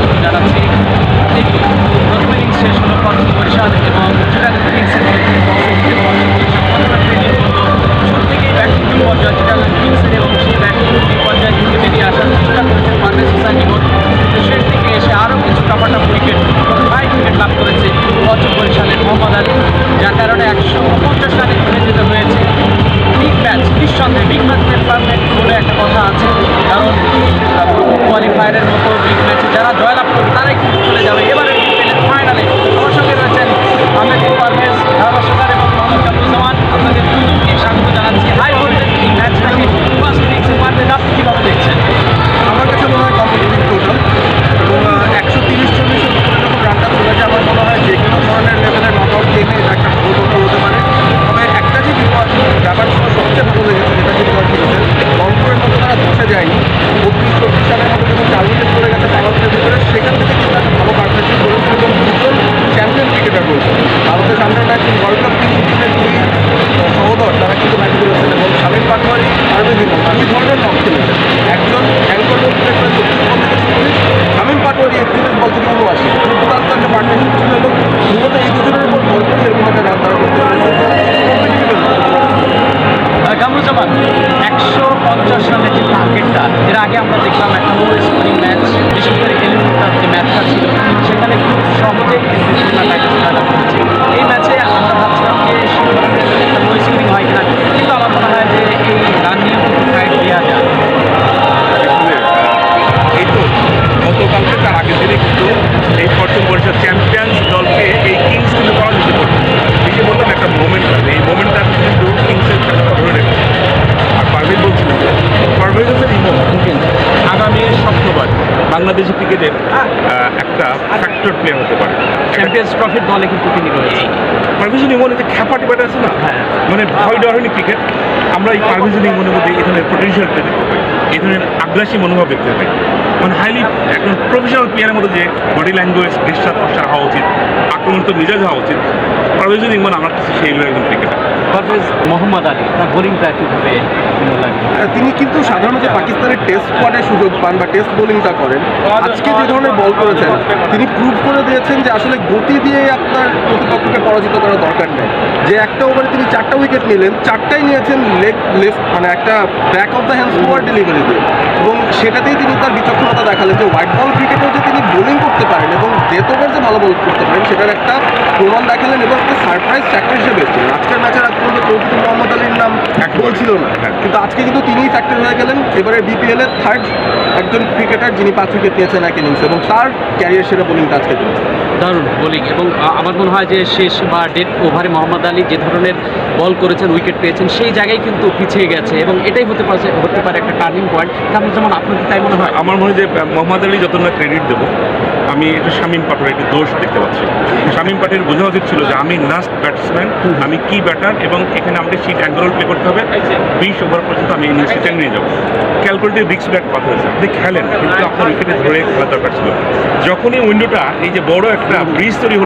স্বাগত জানাচ্ছি। প্রথম ইনিংস শেষ হলো প্রথম বরিশাল এবং চিটাগাং কিংসের বিরুদ্ধে শুরু থেকেই ব্যাটিং বিপর্যয় চিটাগাং কিংসের এবং সেই ব্যাটিং বিপর্যয় থেকে বেরিয়ে আসার চেষ্টা করেছে পারভেজ হোসেন ইমন। শেষ দিকে এসে আরও কিছু টাপাটাপ উইকেট 5 উইকেট লাভ করেছে প্রথম বরিশালের মোহাম্মদ আলী, যার কারণে 150 রানে খেলে যেতে হয়েছে। বিগ ম্যাচ, নিঃসন্দেহে বিগ ম্যাচ পারফেক্ট বলে একটা কথা আছে, কারণ কোয়ালিফায়ারের মতো বিগ ম্যাচে যারা জয়লাভ করবে তারাই কিন্তু চলে যাবে এবারের বিপিএলের ফাইনালে। আমার সঙ্গে রয়েছেন আহমেদ পারভেজ, ধারাভাষ্যকার এবং মোহাম্মদ কামরুজ্জামান। আপনাদের দুজনকে স্বাগত জানাচ্ছি। হাই ভোল্টেজ এই ম্যাচটাকে ফার্স্ট ইনিংসে পারভেজ আপনি কীভাবে দেখছেন? আমার কাছে মনে হয় কম্পিটিটিভ টোটাল এবং 130-40-এর উপরে যখন রানটা চলেছে আমার মনে হয় যে কোনো ধরনের লেভেলের নক আউট গেমে এটা একটা ভালো টোটাল হতে পারে। তবে একটা যে ব্যাপারগুলো সবচেয়ে ভালো লেগেছে যেটা কিন্তু রংপুরের মতো তারা বসে যায়নি। 32-34 রানের মতো যখন 4 উইকেট পড়ে গেছে ভারতের ভিতরে, সেখান থেকে কিন্তু একটা ভালো পার্টনারশিপ করেছে এবং দুজন চ্যাম্পিয়ন ক্রিকেটার রয়েছে। ভারতের সামনে একজন ওয়ার্ল্ড কাপ টিমের দুই সহোদর তারা কিন্তু ম্যাচ করেছেন এবং শামীম পাটোয়ারি পারভেজ ইমন দুই ধরনের নক খেলেছেন। একজন অ্যাঙ্কর বল থেকে 34 বল থেকে 40, শামীম পাটোয়ারি 31 বল থেকে 79। দুর্দান্ত একটা পার্টনারশিপ ছিল এবং মূলত এই দুজনের উপর ভর করে এরকম একটা রান তারা করতে পেরেছে। কামরুজ্জামান, 150 রানের যে টার্গেটটা এর আগে আমরা দেখলাম একটা লো স্কোরিং ম্যাচ, বিশেষ করে এলিমিনেটর যে ম্যাচটা ছিল সেখানে খুব সহজেই কিন্তু খুলনা টাইগার্স জয়লাভ করেছে। এই ম্যাচে আমরা ভাবছিলাম যে সে ধরনের একটা লো স্কোরিং হয় কিনা, কিন্তু আমার মনে হয় যে এই রান নিয়ে কিন্তু ফাইট দেওয়া যায়। এই তো গতকালকে তার আগের দিনে কিন্তু এই প্রথম বরিশাল চ্যাম্পিয়ন্স দলকে এই কিংস কিন্তু পরাজিত করবে। এই যে বললাম একটা মোমেন্ট আছে, এই মোমেন্টটা কিন্তু কিংসের খেলাটা ধরে রেখেছে। আর পারভেজ বলছিলেন পারভেজ হোসেন ইমন আগামী সপ্তবার বাংলাদেশি ক্রিকেটের একটা ফ্যাক্টর প্লেয়ার হতে পারে। চ্যাম্পিয়ন্স ট্রফির দলে কিন্তু তিনি রয়েছে। পারভেজ হোসেন ইমন যে খ্যাপাটি ব্যাট আছে না, হ্যাঁ, মানে ভয় ডর হয়নি ক্রিকেট। আমরা এই পারভেজ হোসেন ইমনের মধ্যে এই ধরনের পোটেনশিয়াল দেখতে পাই, এই ধরনের আগ্রাসী মনোভাব দেখতে পাই। মানে হাইলি একজন প্রফেশনাল প্লেয়ারের মধ্যে যে বডি ল্যাঙ্গুয়েজ দৃষ্টার প্রসার হওয়া উচিত, আক্রমণ তো মেজাজ হওয়া উচিত। পারভেজ হোসেন ইমন আমার কাছে সেই একজন ক্রিকেটার। পারভেজ, মোহাম্মদ আলী তার বোলিংটা কীভাবে লাগে? তিনি কিন্তু সাধারণত পাকিস্তানের টেস্ট স্কোয়াডে সুযোগ পান বা টেস্ট বোলিংটা করেন। আজকে যে ধরনের বল করেছেন তিনি প্রুভ করে দিয়েছেন যে আসলে গতি দিয়ে আপনার প্রতিপক্ষকে পরাজিত করার দরকার নেই। যে একটা ওভারে তিনি 4টা উইকেট নিলেন, 4টাই নিয়েছেন লেগ লেফট, মানে একটা back of the hand square delivery দিয়ে, এবং সেটাতেই তিনি তার বিচক্ষণতা দেখালেন যে হোয়াইট বল ক্রিকেটেও যে তিনি বোলিং করতে পারেন এবং ডেথ ওভার যে ভালো বল করতে পারেন সেটার একটা প্রমাণ দেখালেন এবং একটা সারপ্রাইজ ফ্যাক্টর হিসেবে এসেছিলেন। আজকের ম্যাচের আগ পর্যন্ত চৌধুরী মোহাম্মদ আলীর নাম বলছিল না, কিন্তু আজকে কিন্তু তিনিই ফ্যাক্টর হয়ে গেলেন। এবারে বিপিএলের থার্ড একজন ক্রিকেটার যিনি 5 উইকেট নিয়েছেন এক ইনিংসে এবং তার ক্যারিয়ার সেরা বোলিংটা আজকে দিয়েছে। দারুণ বোলিং এবং আমার মনে হয় যে শেষ বা ডেথ ওভারে মোহাম্মদ আলী যে ধরনের বল করেছেন, উইকেট পেয়েছেন, সেই জায়গায় কিন্তু পিছিয়ে গেছে এবং এটাই হতে পারে একটা টার্নিং পয়েন্ট। যেমন আপনার কি তাই মনে হয়? আমার মনে হয় যে মোহাম্মদ আলী যত না ক্রেডিট দেবো, আমি একটু শামীম পাটোয়ারির একটু দোষ দেখতে পাচ্ছি। শামীম পাটোয়ারির বোঝা উচিত ছিল যে আমি লাস্ট ব্যাটসম্যান, আমি কি ব্যাটার এবং এখানে আমাকে সিট অ্যাঙ্গেল প্লে করতে হবে। 20 ওভার পর্যন্ত আমি ইনিংসে টেনে নিয়ে যাবো। ক্যালকুলেটিভ রিস্ক ব্যাট কথা হয়েছে, আপনি খেলেন কিন্তু আপনার উইকেটে ধরে খেলার দরকার ছিল। যখনই উইন্ডোটা এই যে বড় একটা ব্রিজ তৈরি